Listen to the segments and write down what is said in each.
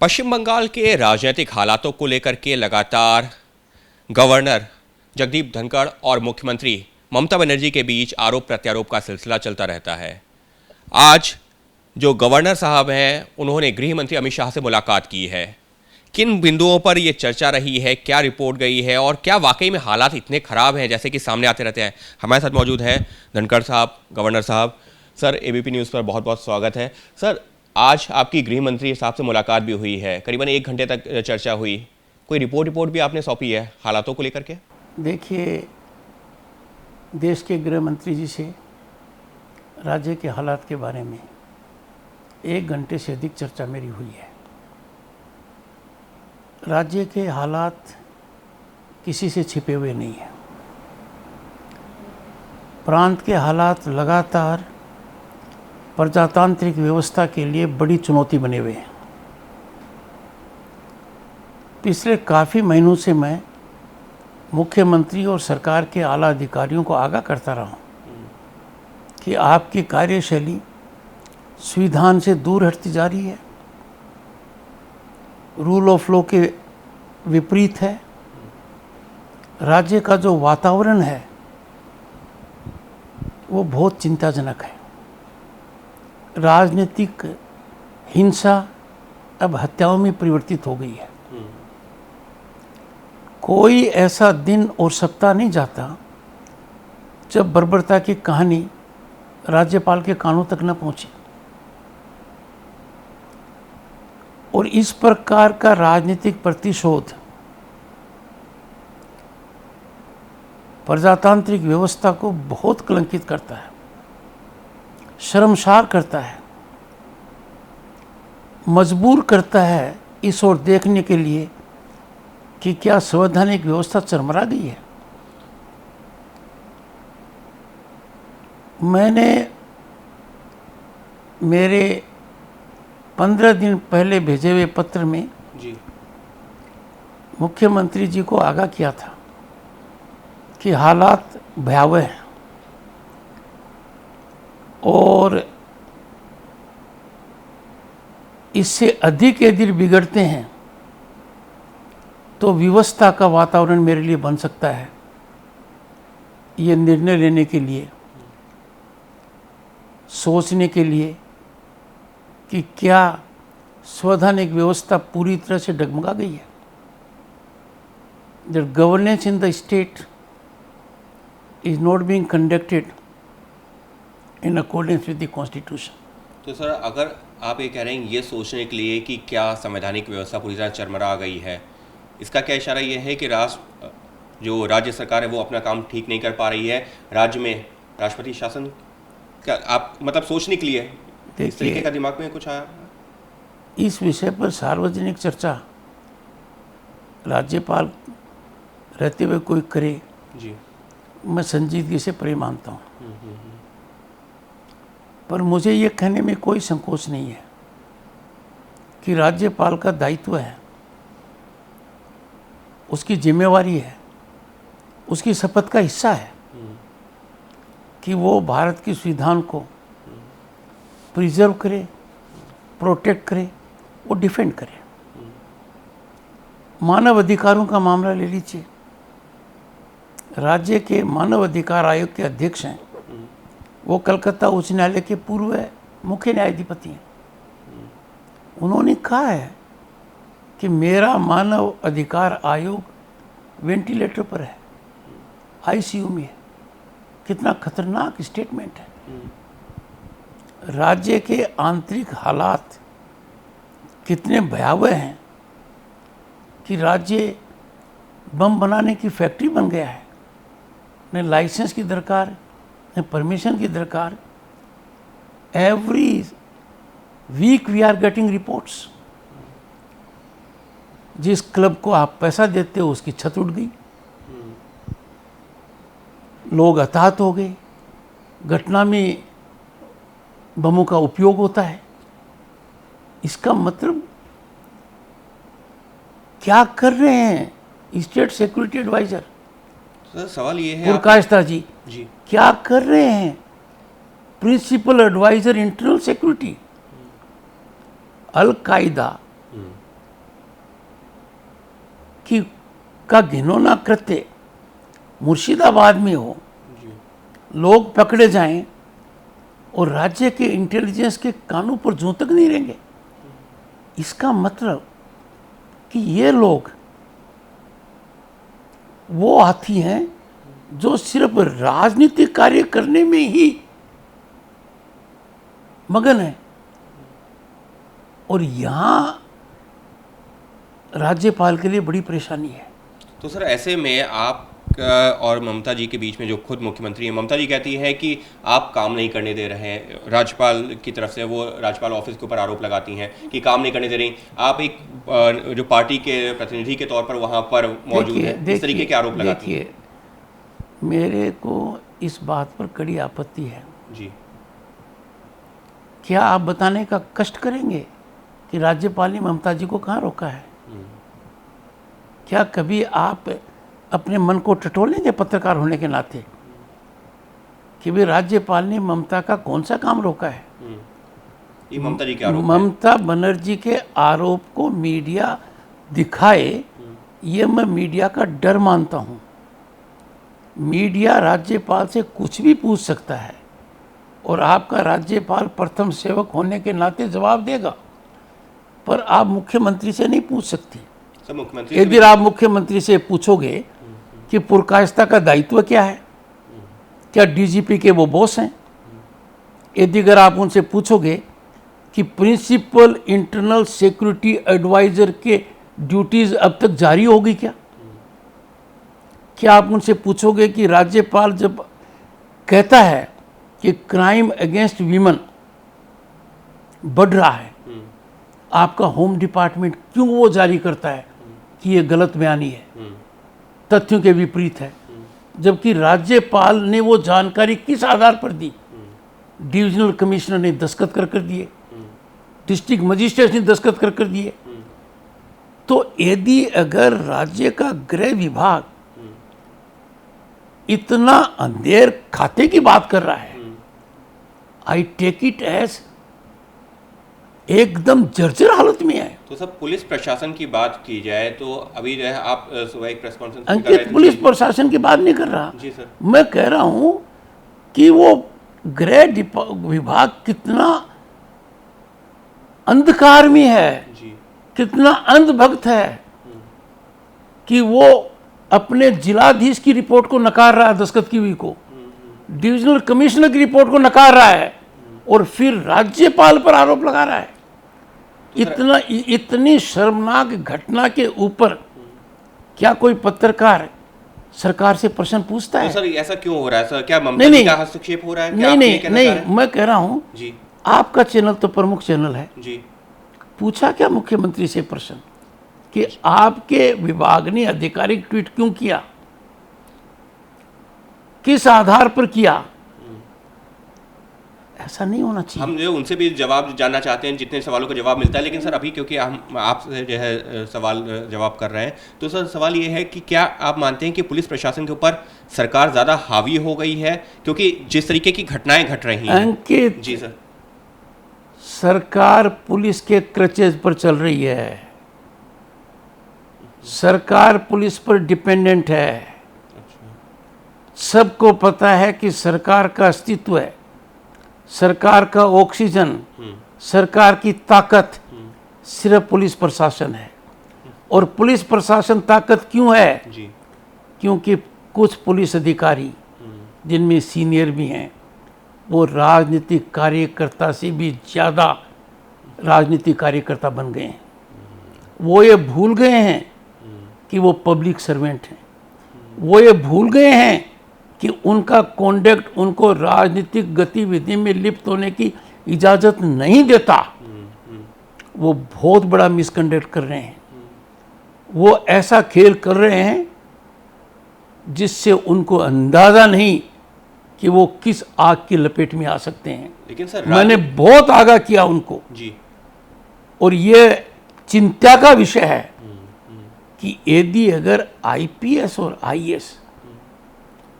पश्चिम बंगाल के राजनीतिक हालातों को लेकर के लगातार गवर्नर जगदीप धनखड़ और मुख्यमंत्री ममता बनर्जी के बीच आरोप प्रत्यारोप का सिलसिला चलता रहता है। आज जो गवर्नर साहब हैं उन्होंने गृह मंत्री अमित शाह से मुलाकात की है। किन बिंदुओं पर यह चर्चा रही है, क्या रिपोर्ट गई है और क्या वाकई में हालात इतने खराब हैं जैसे कि सामने आते रहते हैं। हमारे साथ मौजूद हैं धनखड़ साहब, गवर्नर साहब। सर, एबीपी न्यूज़ पर बहुत बहुत स्वागत है। सर, आज आपकी गृह मंत्री साहब से मुलाकात भी हुई है, करीबन 1 घंटे तक चर्चा हुई। कोई रिपोर्ट भी आपने सौंपी है हालातों को लेकर के? देखिए, देश के गृह मंत्री जी से राज्य के हालात के बारे में 1 घंटे से अधिक चर्चा मेरी हुई है। राज्य के हालात किसी से छिपे हुए नहीं हैं। प्रांत के हालात लगातार प्रजातांत्रिक व्यवस्था के लिए बड़ी चुनौती बने हुए हैं। पिछले काफ़ी महीनों से मैं मुख्यमंत्री और सरकार के आला अधिकारियों को आगाह करता रहा हूं कि आपकी कार्यशैली संविधान से दूर हटती जा रही है, रूल ऑफ लॉ के विपरीत है। राज्य का जो वातावरण है वो बहुत चिंताजनक है। राजनीतिक हिंसा अब हत्याओं में परिवर्तित हो गई है। कोई ऐसा दिन और सप्ताह नहीं जाता जब बर्बरता की कहानी राज्यपाल के कानों तक न पहुंची। और इस प्रकार का राजनीतिक प्रतिशोध प्रजातांत्रिक व्यवस्था को बहुत कलंकित करता है, शर्मसार करता है, मजबूर करता है इस ओर देखने के लिए कि क्या संवैधानिक व्यवस्था चरमरा गई है। मैंने मेरे 15 दिन पहले भेजे हुए पत्र में जी मुख्यमंत्री जी को आगाह किया था कि हालात भयावह हैं और इससे अधिक यदि बिगड़ते हैं तो व्यवस्था का वातावरण मेरे लिए बन सकता है। ये निर्णय लेने के लिए, सोचने के लिए कि क्या संवैधानिक व्यवस्था पूरी तरह से डगमगा गई है। The governance in the state is not being conducted in accordance with the constitution. तो सर, अगर आप ये कह रहे हैं ये सोचने के लिए कि क्या संवैधानिक व्यवस्था पूरी तरह चरमरा गई है, इसका क्या इशारा ये है कि जो राज्य सरकार है वो अपना काम ठीक नहीं कर पा रही है? राज्य में राष्ट्रपति शासन क्या आप मतलब सोचने के लिए इस तरीके का दिमाग में कुछ आया? इस विषय पर सार्वजनिक चर्चा राज्यपाल रहते हुए कोई करे जी, मैं संजीदगी से परे मानता हूँ। पर मुझे ये कहने में कोई संकोच नहीं है कि राज्यपाल का दायित्व है, उसकी जिम्मेवारी है, उसकी शपथ का हिस्सा है कि वो भारत की संविधान को प्रिजर्व करे, प्रोटेक्ट करे, वो डिफेंड करे। मानव अधिकारों का मामला ले लीजिए। राज्य के मानव अधिकार आयोग के अध्यक्ष हैं, वो कलकत्ता उच्च न्यायालय के पूर्व मुख्य न्यायाधिपति हैं। उन्होंने कहा है कि मेरा मानव अधिकार आयोग वेंटिलेटर पर है, आईसीयू में है। कितना खतरनाक स्टेटमेंट है। राज्य के आंतरिक हालात कितने भयावह हैं कि राज्य बम बनाने की फैक्ट्री बन गया है। न लाइसेंस की दरकार, न परमिशन की दरकार। Every week we are getting reports. जिस क्लब को आप पैसा देते हो उसकी छत उड़ गई, लोग हताहत हो गए। घटना में बमों का उपयोग होता है। इसका मतलब क्या कर रहे हैं स्टेट सिक्योरिटी एडवाइजर? सर, सवाल ये है पुरकाश्ता जी जी क्या कर रहे हैं प्रिंसिपल एडवाइजर इंटरनल सिक्योरिटी? अल कायदा कि का घिनौना कृत्य मुर्शिदाबाद में हो, लोग पकड़े जाएं और राज्य के इंटेलिजेंस के कानों पर जूं तक नहीं रहेंगे, इसका मतलब कि ये लोग वो हाथी हैं जो सिर्फ राजनीतिक कार्य करने में ही मगन है। और यहाँ राज्यपाल के लिए बड़ी परेशानी है। तो सर ऐसे में आप और ममता जी के बीच में, जो खुद मुख्यमंत्री हैं, ममता जी कहती है कि आप काम नहीं करने दे रहे हैं, राज्यपाल की तरफ से वो राज्यपाल ऑफिस के ऊपर आरोप लगाती हैं कि काम नहीं करने दे रही, आप एक जो पार्टी के प्रतिनिधि के तौर पर वहाँ पर मौजूद हैं, इस तरीके के आरोप लगाती हैं। मेरे को इस बात पर कड़ी आपत्ति है जी। क्या आप बताने का कष्ट करेंगे कि राज्यपाल ने ममता जी को कहाँ रोका है? क्या कभी आप अपने मन को टटोलेंगे पत्रकार होने के नाते कि भाई राज्यपाल ने ममता का कौन सा काम रोका है? ये ममता जी के आरोप ममता बनर्जी के आरोप को मीडिया दिखाए, ये मैं मीडिया का डर मानता हूँ। मीडिया राज्यपाल से कुछ भी पूछ सकता है और आपका राज्यपाल प्रथम सेवक होने के नाते जवाब देगा, पर आप मुख्यमंत्री से नहीं पूछ सकती। यदि आप मुख्यमंत्री से पूछोगे कि पुरकायस्ता का दायित्व क्या है, क्या डीजीपी के वो बॉस हैं, यदि अगर आप उनसे पूछोगे कि प्रिंसिपल इंटरनल सिक्योरिटी एडवाइजर के ड्यूटीज अब तक जारी होगी क्या आप उनसे पूछोगे कि राज्यपाल जब कहता है कि क्राइम अगेंस्ट वीमेन बढ़ रहा है, आपका होम डिपार्टमेंट क्यों वो जारी करता है कि ये गलत बयानी है, तथ्यों के विपरीत है, जबकि राज्यपाल ने वो जानकारी किस आधार पर दी? डिविजनल कमिश्नर ने दस्तखत कर दिए, डिस्ट्रिक्ट मजिस्ट्रेट ने दस्तखत कर दिए। तो यदि अगर राज्य का गृह विभाग इतना अंधेर खाते की बात कर रहा है, आई टेक इट एज एकदम जर्जर हालत में है। तो सब पुलिस प्रशासन की बात की जाए तो अभी जो है आप सुबह एक प्रेस कॉन्फ्रेंस अंकित पुलिस प्रशासन की बात नहीं कर रहा जी सर, मैं कह रहा हूं कि वो गृह विभाग कितना अंधकार में है जी, कितना अंधभक्त है कि वो अपने जिलाधीश की रिपोर्ट को नकार रहा है, दस्तखत की हुई को, डिविजनल कमिश्नर की रिपोर्ट को नकार रहा है और फिर राज्यपाल पर आरोप लगा रहा है। इतनी शर्मनाक घटना के ऊपर क्या कोई पत्रकार सरकार से प्रश्न पूछता है? तो सर ऐसा क्यों हो रहा है सर? क्या ममता जी का हस्तक्षेप हो रहा है? नहीं, मैं कह रहा हूं जी, आपका चैनल तो प्रमुख चैनल है जी, पूछा क्या मुख्यमंत्री से प्रश्न कि आपके विभाग ने आधिकारिक ट्वीट क्यों किया, किस आधार पर किया? ऐसा नहीं होना चाहिए। हम जो उनसे भी जवाब जानना चाहते हैं, जितने सवालों का जवाब मिलता है, लेकिन सर अभी क्योंकि हम आपसे जो है सवाल जवाब कर रहे हैं, तो सर सवाल ये है कि क्या आप मानते हैं कि पुलिस प्रशासन के ऊपर सरकार ज़्यादा हावी हो गई है? क्योंकि जिस तरीके की घटनाएं घट रही हैं। अंकित जी सर, सरकार पुलिस के क्रचेज पर चल रही है, सरकार पुलिस पर डिपेंडेंट है। सबको पता है कि सरकार का अस्तित्व है, सरकार का ऑक्सीजन, सरकार की ताकत सिर्फ पुलिस प्रशासन है। और पुलिस प्रशासन ताकत क्यों है? जी, क्योंकि कुछ पुलिस अधिकारी जिनमें सीनियर भी हैं वो राजनीतिक कार्यकर्ता से भी ज़्यादा राजनीतिक कार्यकर्ता बन गए हैं। वो ये भूल गए हैं कि वो पब्लिक सर्वेंट हैं, वो ये भूल गए हैं कि उनका कॉन्डक्ट उनको राजनीतिक गतिविधि में लिप्त होने की इजाज़त नहीं देता। वो बहुत बड़ा मिसकंडक्ट कर रहे हैं, वो ऐसा खेल कर रहे हैं जिससे उनको अंदाज़ा नहीं कि वो किस आग की लपेट में आ सकते हैं। लेकिन सर मैंने बहुत आगाह किया उनको जी, और ये चिंता का विषय है कि यदि अगर आईपीएस और आईएएस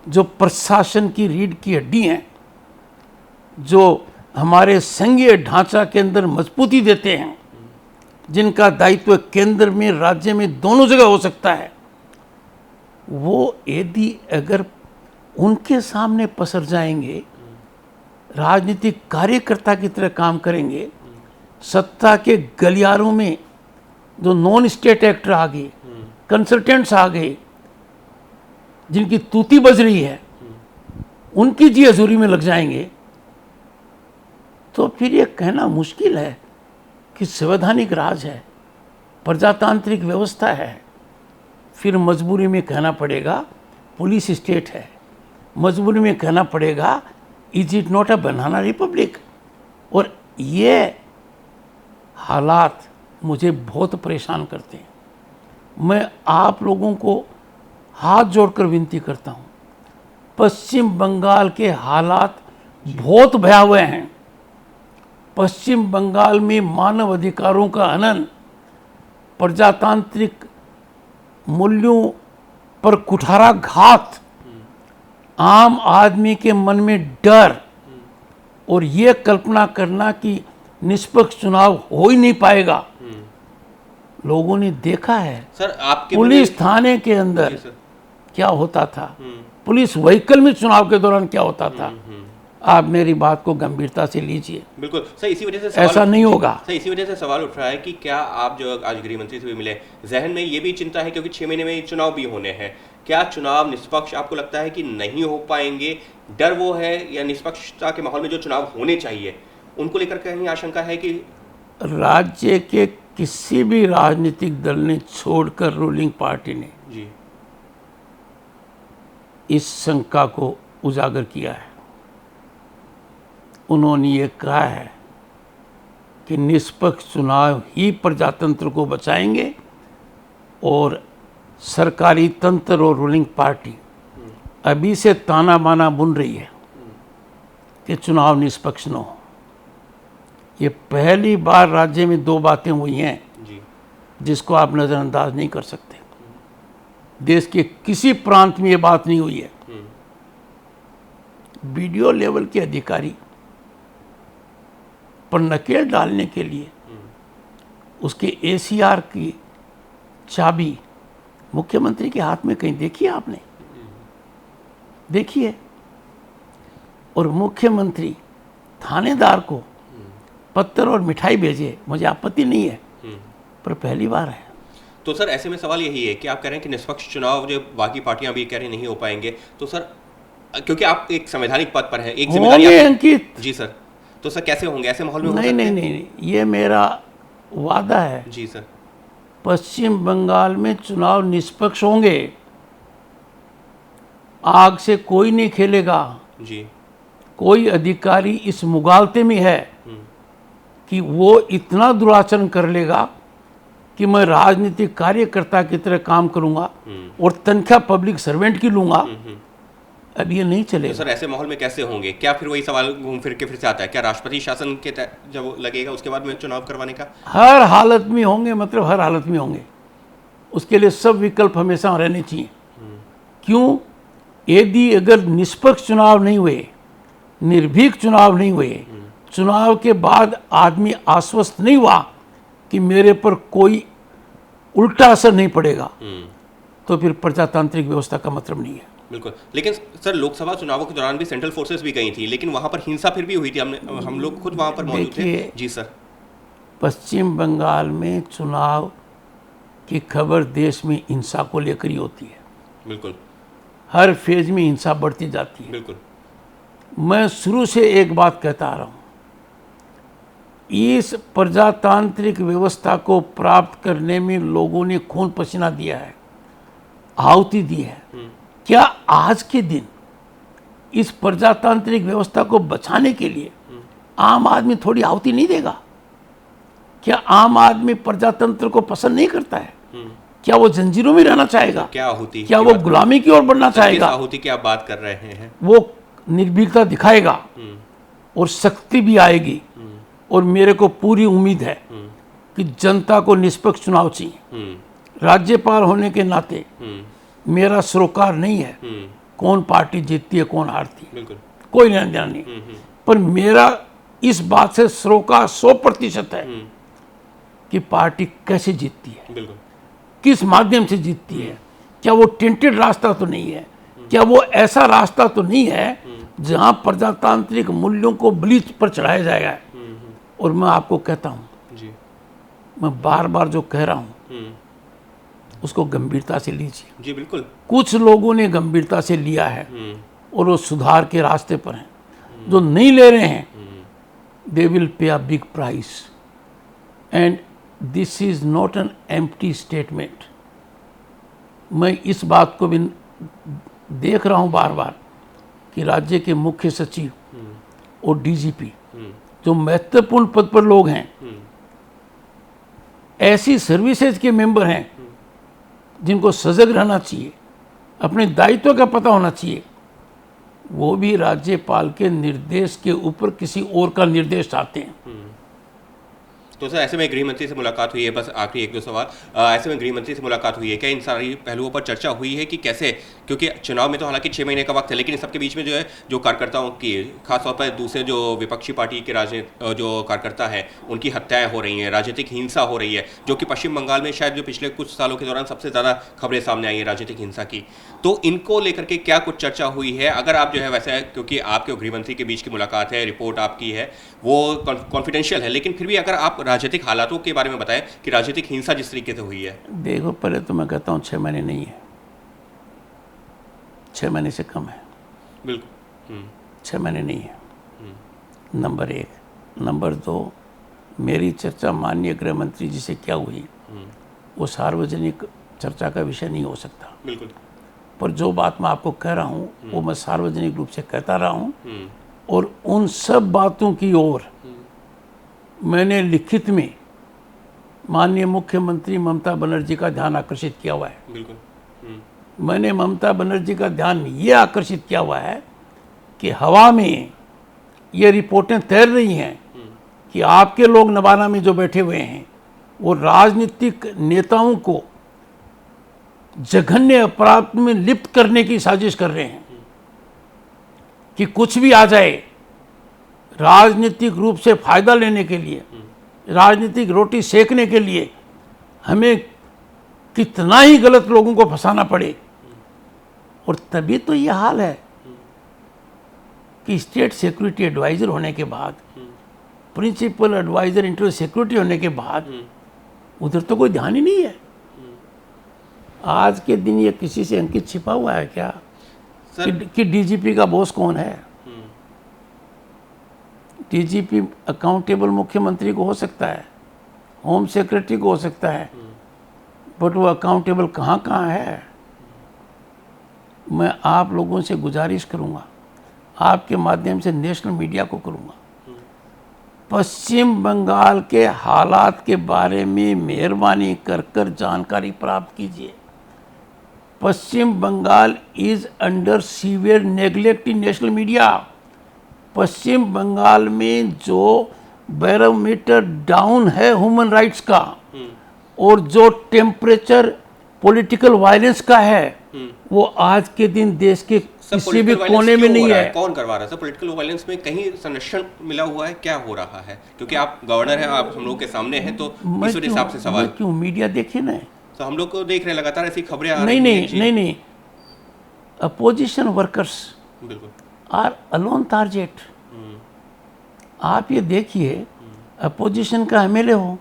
जो प्रशासन की रीढ़ की हड्डी हैं, जो हमारे संघीय ढांचा के अंदर मजबूती देते हैं, जिनका दायित्व केंद्र में राज्य में दोनों जगह हो सकता है, वो यदि अगर उनके सामने पसर जाएंगे, राजनीतिक कार्यकर्ता की तरह काम करेंगे, सत्ता के गलियारों में जो नॉन स्टेट एक्टर आ गए, कंसल्टेंट्स आ गए, जिनकी तूती बज रही है, उनकी जी हजूरी में लग जाएंगे, तो फिर ये कहना मुश्किल है कि संवैधानिक राज है, प्रजातांत्रिक व्यवस्था है। फिर मजबूरी में कहना पड़ेगा पुलिस स्टेट है, मजबूरी में कहना पड़ेगा is it not a banana Republic. और ये हालात मुझे बहुत परेशान करते हैं। मैं आप लोगों को हाथ जोड़कर विनती करता हूँ, पश्चिम बंगाल के हालात बहुत भयावह हैं। पश्चिम बंगाल में मानव अधिकारों का हनन, प्रजातांत्रिक मूल्यों पर कुठाराघात, आम आदमी के मन में डर और ये कल्पना करना कि निष्पक्ष चुनाव हो ही नहीं पाएगा। लोगों ने देखा है सर आपके पुलिस थाने के अंदर क्या होता था, पुलिस व्हीकल में चुनाव के दौरान क्या होता था। आप मेरी बात को गंभीरता से लीजिए। बिल्कुल सर, इसी वजह से ऐसा नहीं होगा। सर इसी वजह से सवाल उठ रहा है कि क्या आप जो आज गृह मंत्री से भी मिले, जहन में ये भी चिंता है क्योंकि 6 महीने में चुनाव भी होने हैं, क्या चुनाव निष्पक्ष आपको लगता है कि नहीं हो पाएंगे? डर वो है या निष्पक्षता के माहौल में जो चुनाव होने चाहिए उनको लेकर कहीं आशंका है कि राज्य के किसी भी राजनीतिक दल ने छोड़कर रूलिंग पार्टी ने जी इस शंका को उजागर किया है। उन्होंने ये कहा है कि निष्पक्ष चुनाव ही प्रजातंत्र को बचाएंगे और सरकारी तंत्र और रूलिंग पार्टी अभी से ताना बाना बुन रही है कि चुनाव निष्पक्ष न हो। ये पहली बार राज्य में 2 बातें हुई हैं जी जिसको आप नज़रअंदाज नहीं कर सकते। देश के किसी प्रांत में ये बात नहीं हुई है। वीडियो लेवल के अधिकारी पर नकेल डालने के लिए उसके एसीआर की चाबी मुख्यमंत्री के हाथ में कहीं देखी है आपने? देखिए। और मुख्यमंत्री थानेदार को पत्थर और मिठाई भेजे, मुझे आपत्ति नहीं है, पर पहली बार है। तो सर ऐसे में सवाल यही है कि आप कह रहे हैं कि निष्पक्ष चुनाव जो बाकी पार्टियां भी कह रही नहीं हो पाएंगे, तो सर क्योंकि आप एक संवैधानिक पद पर हैं, एक जिम्मेदारी अंकित जी सर, तो सर कैसे होंगे ऐसे माहौल में? नहीं, ये मेरा वादा है। जी सर, पश्चिम बंगाल में चुनाव निष्पक्ष होंगे, आग से कोई नहीं खेलेगा। जी कोई अधिकारी इस मुगालते में है कि वो इतना दुराचरण कर लेगा कि मैं राजनीतिक कार्यकर्ता की तरह काम करूंगा और तनख्वाह पब्लिक सर्वेंट की लूंगा, अब ये नहीं चलेगा। तो सर ऐसे माहौल में कैसे होंगे? क्या फिर वही सवाल घूम फिर के फिर से आता है, क्या राष्ट्रपति शासन के जब लगेगा उसके बाद में चुनाव करवाने का? हर हालत में होंगे, मतलब हर हालत में होंगे। उसके लिए सब विकल्प हमेशा रहने चाहिए। क्यों? यदि अगर निष्पक्ष चुनाव नहीं हुए, निर्भीक चुनाव नहीं हुए, चुनाव के बाद आदमी आश्वस्त नहीं हुआ कि मेरे पर कोई उल्टा असर नहीं पड़ेगा, तो फिर प्रजातांत्रिक व्यवस्था का मतलब नहीं है। बिल्कुल। लेकिन सर लोकसभा चुनावों के दौरान भी सेंट्रल फोर्सेस भी गई थी, लेकिन वहां पर हिंसा फिर भी हुई थी। हम लोग खुद वहां पर मौजूद थे। जी सर, पश्चिम बंगाल में चुनाव की खबर देश में हिंसा को लेकर ही होती है। बिल्कुल, हर फेज में हिंसा बढ़ती जाती है। बिल्कुल। मैं शुरू से एक बात कहता आ रहा हूँ, इस प्रजातांत्रिक व्यवस्था को प्राप्त करने में लोगों ने खून पसीना दिया है, आहुति दी है। क्या आज के दिन इस प्रजातांत्रिक व्यवस्था को बचाने के लिए आम आदमी थोड़ी आहुति नहीं देगा? क्या आम आदमी प्रजातंत्र को पसंद नहीं करता है? क्या वो जंजीरों में रहना चाहेगा? क्या आहुति? क्या वो गुलामी की ओर बढ़ना चाहेगा? आहुति की आप बात कर रहे हैं? वो निर्भीकता दिखाएगा और शक्ति भी आएगी। और मेरे को पूरी उम्मीद है कि जनता को निष्पक्ष चुनाव चाहिए। राज्यपाल होने के नाते मेरा सरोकार नहीं है कौन पार्टी जीतती है कौन हारती है, कोई लेना देना नहीं। पर मेरा इस बात से सरोकार 100% है कि पार्टी कैसे जीतती है, बिल्कुल। किस माध्यम से जीतती है, क्या वो टेंटेड रास्ता तो नहीं है, क्या वो ऐसा रास्ता तो नहीं है जहां प्रजातांत्रिक मूल्यों को ब्लीच पर चढ़ाया जाएगा। और मैं आपको कहता हूं, जी। मैं बार बार जो कह रहा हूं उसको गंभीरता से लीजिए। जी बिल्कुल। कुछ लोगों ने गंभीरता से लिया है और वो सुधार के रास्ते पर हैं। जो नहीं ले रहे हैं, they will pay a big price, and this is not an empty statement. मैं इस बात को भी देख रहा हूं बार बार कि राज्य के मुख्य सचिव और डीजीपी जो महत्वपूर्ण पद पर लोग हैं, ऐसी सर्विसेज के मेंबर हैं जिनको सजग रहना चाहिए, अपने दायित्व का पता होना चाहिए, वो भी राज्यपाल के निर्देश के ऊपर किसी और का निर्देश चाहते हैं। तो सर ऐसे में गृह मंत्री से मुलाकात हुई है, बस आखिरी एक दो सवाल, ऐसे में गृह मंत्री से मुलाकात हुई है, क्या इन सारी पहलुओं पर चर्चा हुई है कि कैसे, क्योंकि चुनाव में तो हालांकि 6 महीने का वक्त है, लेकिन इस सबके बीच में जो है जो कार्यकर्ताओं की, खासतौर पर दूसरे जो विपक्षी पार्टी के जो कार्यकर्ता हैं उनकी हत्याएं हो रही हैं, राजनीतिक हिंसा हो रही है, जो कि पश्चिम बंगाल में शायद जो पिछले कुछ सालों के दौरान सबसे ज़्यादा खबरें सामने आई हैं राजनीतिक हिंसा की, तो इनको लेकर के क्या कुछ चर्चा हुई है? अगर आप जो है वैसे, क्योंकि आपके और गृह मंत्री के बीच की मुलाकात है, रिपोर्ट आपकी है, वो कॉन्फिडेंशियल है, लेकिन फिर भी अगर आप राजनीतिक हालातों के बारे में बताएं कि राजनीतिक हिंसा जिस तरीके से हुई है। देखो, पहले तो मैं कहता हूँ 6 महीने नहीं है, 6 महीने से कम है। बिल्कुल। 6 महीने नहीं है, नंबर 1। नंबर 2, मेरी चर्चा माननीय गृह मंत्री जी से क्या हुई वो सार्वजनिक चर्चा का विषय नहीं हो सकता। बिल्कुल। पर जो बात मैं आपको कह रहा हूँ वो मैं सार्वजनिक रूप से कहता रहा हूँ, और उन सब बातों की ओर मैंने लिखित में माननीय मुख्यमंत्री ममता बनर्जी का ध्यान आकर्षित किया हुआ है। बिल्कुल। मैंने ममता बनर्जी का ध्यान ये आकर्षित किया हुआ है कि हवा में ये रिपोर्टें तैर रही हैं कि आपके लोग नवादा में जो बैठे हुए हैं वो राजनीतिक नेताओं को जघन्य अपराध में लिप्त करने की साजिश कर रहे हैं कि कुछ भी आ जाए, राजनीतिक रूप से फायदा लेने के लिए, राजनीतिक रोटी सेकने के लिए हमें कितना ही गलत लोगों को फंसाना पड़े। और तभी तो ये हाल है कि स्टेट सिक्योरिटी एडवाइजर होने के बाद, प्रिंसिपल एडवाइजर इंटर सिक्योरिटी होने के बाद उधर तो कोई ध्यान ही नहीं है। आज के दिन ये किसी से अंकित छिपा हुआ है क्या कि डीजीपी का बॉस कौन है? डीजीपी अकाउंटेबल मुख्यमंत्री को हो सकता है, होम सेक्रेटरी को हो सकता है, बट वो अकाउंटेबल कहाँ कहाँ है? मैं आप लोगों से गुजारिश करूँगा, आपके माध्यम से नेशनल मीडिया को करूँगा, पश्चिम बंगाल के हालात के बारे में मेहरबानी कर जानकारी प्राप्त कीजिए। Paschim Bangal is under severe neglect in national media. Paschim Bangal में जो बैरोमीटर डाउन है ह्यूमन राइट्स का, और जो टेम्परेचर पॉलिटिकल वायलेंस का है, वो आज के दिन देश के किसी भी कोने में नहीं है। कौन करवा रहा है? पॉलिटिकल वायलेंस में कहीं संरक्षण मिला हुआ है, क्या हो रहा है? क्योंकि आप गवर्नर हैं, आप हम लोग के सामने हैं, तो इस हिसाब से सवाल क्यों मीडिया देखिए ना, तो हम लोग को देख रहे हैं लगातार ऐसी खबरें आ रही हैं। नहीं, अपोजिशन वर्कर्स बिल्कुल आर अलोन टारगेट। आप ये देखिए, अपोजिशन का एमएलए हो,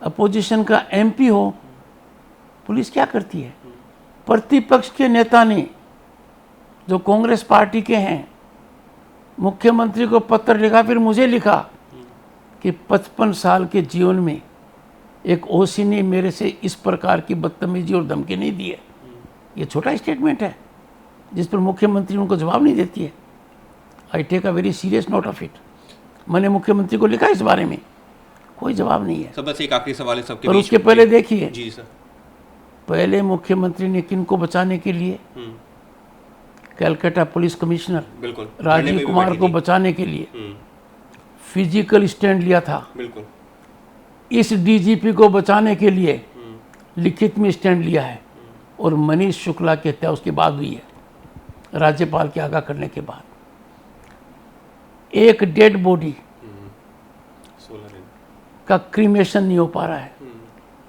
अपोजिशन का एमपी हो, पुलिस क्या करती है? प्रतिपक्ष के नेता ने, जो कांग्रेस पार्टी के हैं, मुख्यमंत्री को पत्र लिखा, फिर मुझे लिखा कि 55 साल के जीवन में एक ओसी ने मेरे से इस प्रकार की बदतमीजी और धमकी नहीं दी है। ये छोटा स्टेटमेंट है जिस पर मुख्यमंत्री उनको जवाब नहीं देती है। I take a very serious note of it. मैंने मुख्यमंत्री को लिखा इस बारे में, कोई जवाब नहीं है। सब बस एक आखिरी सवाल है सबके पर बीच। उसके पहले देखिए, जी सर, पहले मुख्यमंत्री ने किन को बचाने के लिए, कलकत्ता पुलिस कमिश्नर बिल्कुल राजीव कुमार को बचाने के लिए फिजिकल स्टैंड लिया था। बिल्कुल इस डीजीपी को बचाने के लिए लिखित में स्टैंड लिया है, और मनीष शुक्ला की हत्या उसके बाद हुई है, राज्यपाल के आगाह करने के बाद। एक डेड बॉडी का क्रीमेशन नहीं हो पा रहा है।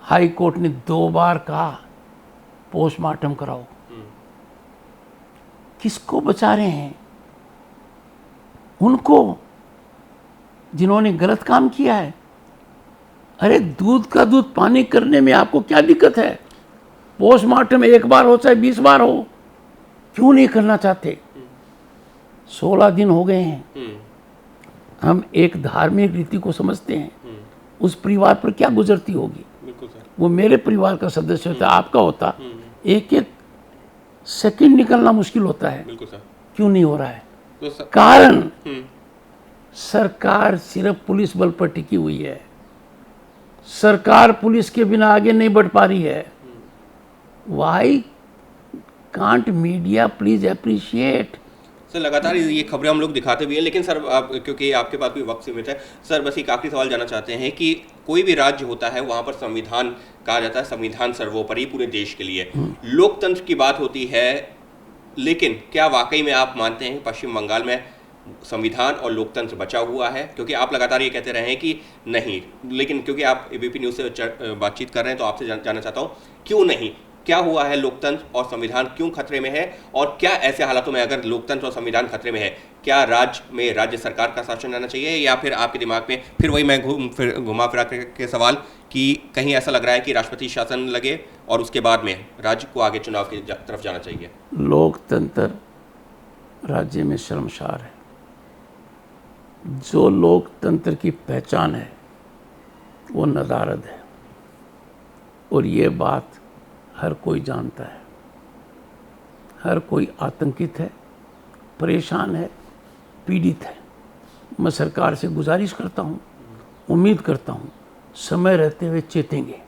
हाई कोर्ट ने 2 बार कहा पोस्टमार्टम कराओ। किसको बचा रहे हैं? उनको जिन्होंने गलत काम किया है। अरे दूध का दूध पानी करने में आपको क्या दिक्कत है? पोस्टमार्टम 1 बार हो चाहे 20 बार हो, क्यों नहीं करना चाहते? 16 दिन हो गए हैं। हम एक धार्मिक रीति को समझते हैं, उस परिवार पर क्या गुजरती होगी। वो मेरे परिवार का सदस्य होता, आपका होता, एक एक सेकंड निकलना मुश्किल होता है। क्यों नहीं हो रहा है? कारण सरकार सिर्फ पुलिस बल पर टिकी हुई है। सरकार पुलिस के बिना आगे नहीं बढ़ पा रही है। Why can't media please appreciate? Sir लगातार ये खबरें हम लोग दिखाते भी हैं, लेकिन सर क्योंकि आपके पास भी वक्त सीमित है, सर बस एक आखिरी सवाल जानना चाहते हैं कि कोई भी राज्य होता है वहाँ पर संविधान कहा जाता है, संविधान सर्वोपरि पूरे देश के लिए, लोकतंत्र की बात होती है, लेकिन क्या वाकई में आप मानते हैं पश्चिम बंगाल में संविधान और लोकतंत्र बचा हुआ है? क्योंकि आप लगातार ये कहते रहे हैं कि नहीं, लेकिन क्योंकि आप एबीपी न्यूज़ से बातचीत कर रहे हैं तो आपसे जानना चाहता हूँ क्यों नहीं, क्या हुआ है? लोकतंत्र और संविधान क्यों खतरे में है? और क्या ऐसे हालातों में अगर लोकतंत्र और संविधान खतरे में है, क्या राज्य में राज्य सरकार का शासन रहना चाहिए, या फिर आपके दिमाग में फिर वही मैं घुमा फिरा के सवाल कि कहीं ऐसा लग रहा है कि राष्ट्रपति शासन लगे और उसके बाद में राज्य को आगे चुनाव की तरफ जाना चाहिए? लोकतंत्र राज्य में शर्मसार है। जो लोकतंत्र की पहचान है वो नदारद है, और ये बात हर कोई जानता है। हर कोई आतंकित है, परेशान है, पीड़ित है। मैं सरकार से गुजारिश करता हूँ, उम्मीद करता हूँ समय रहते हुए चेतेंगे,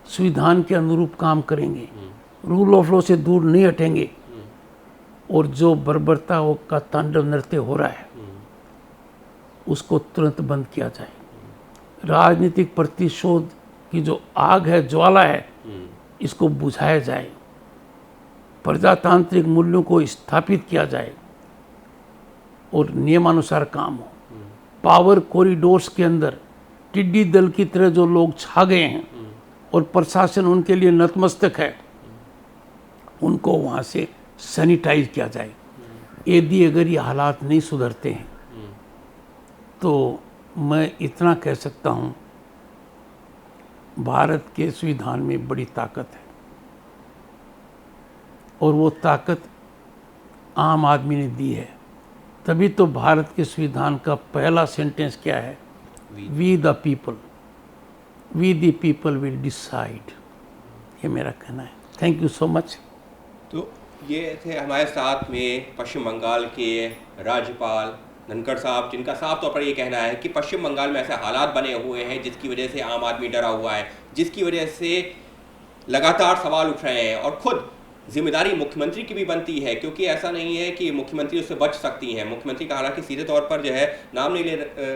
संविधान के अनुरूप काम करेंगे, रूल ऑफ लॉ से दूर नहीं हटेंगे, और जो बर्बरता का तांडव नृत्य हो रहा है उसको तुरंत बंद किया जाए। राजनीतिक प्रतिशोध की जो आग है, ज्वाला है, इसको बुझाया जाए। प्रजातांत्रिक मूल्यों को स्थापित किया जाए और नियमानुसार काम हो। पावर कॉरिडोर्स के अंदर टिड्डी दल की तरह जो लोग छा गए हैं और प्रशासन उनके लिए नतमस्तक है, उनको वहाँ से सैनिटाइज किया जाए। यदि अगर ये हालात नहीं सुधरते हैं तो मैं इतना कह सकता हूँ, भारत के संविधान में बड़ी ताकत है, और वो ताकत आम आदमी ने दी है। तभी तो भारत के संविधान का पहला सेंटेंस क्या है? We the people, we the people will decide. ये मेरा कहना है। Thank you so much. तो ये थे हमारे साथ में पश्चिम बंगाल के राज्यपाल धनखड़ साहब, जिनका साफ तौर पर ये कहना है कि पश्चिम बंगाल में ऐसे हालात बने हुए हैं जिसकी वजह से आम आदमी डरा हुआ है, जिसकी वजह से लगातार सवाल उठ रहे हैं, और खुद जिम्मेदारी मुख्यमंत्री की भी बनती है, क्योंकि ऐसा नहीं है कि मुख्यमंत्री उससे बच सकती हैं। मुख्यमंत्री का हालांकि सीधे तौर पर जो है नाम नहीं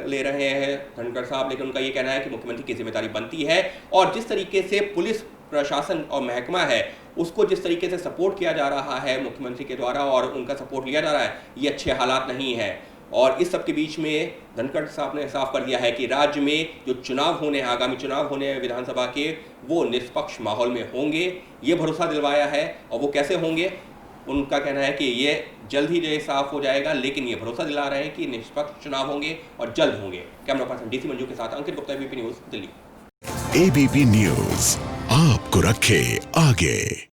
ले रहे हैं धनखड़ साहब, लेकिन उनका ये कहना है कि मुख्यमंत्री की जिम्मेदारी बनती है, और जिस तरीके से पुलिस प्रशासन और महकमा है उसको जिस तरीके से सपोर्ट किया जा रहा है मुख्यमंत्री के द्वारा और उनका सपोर्ट लिया जा रहा है, ये अच्छे हालात नहीं है। और इस सब के बीच में धनखड़ साहब ने साफ कर दिया है कि राज्य में जो चुनाव होने हैं, आगामी चुनाव होने हैं विधानसभा के, वो निष्पक्ष माहौल में होंगे, ये भरोसा दिलवाया है। और वो कैसे होंगे, उनका कहना है कि ये जल्द ही जो साफ हो जाएगा, लेकिन ये भरोसा दिला रहे हैं कि निष्पक्ष चुनाव होंगे और जल्द होंगे। कैमरा पर्सन डीसी मंजू के साथ Ankit Gupta, ABP News, Delhi. ABP News आपको रखे आगे।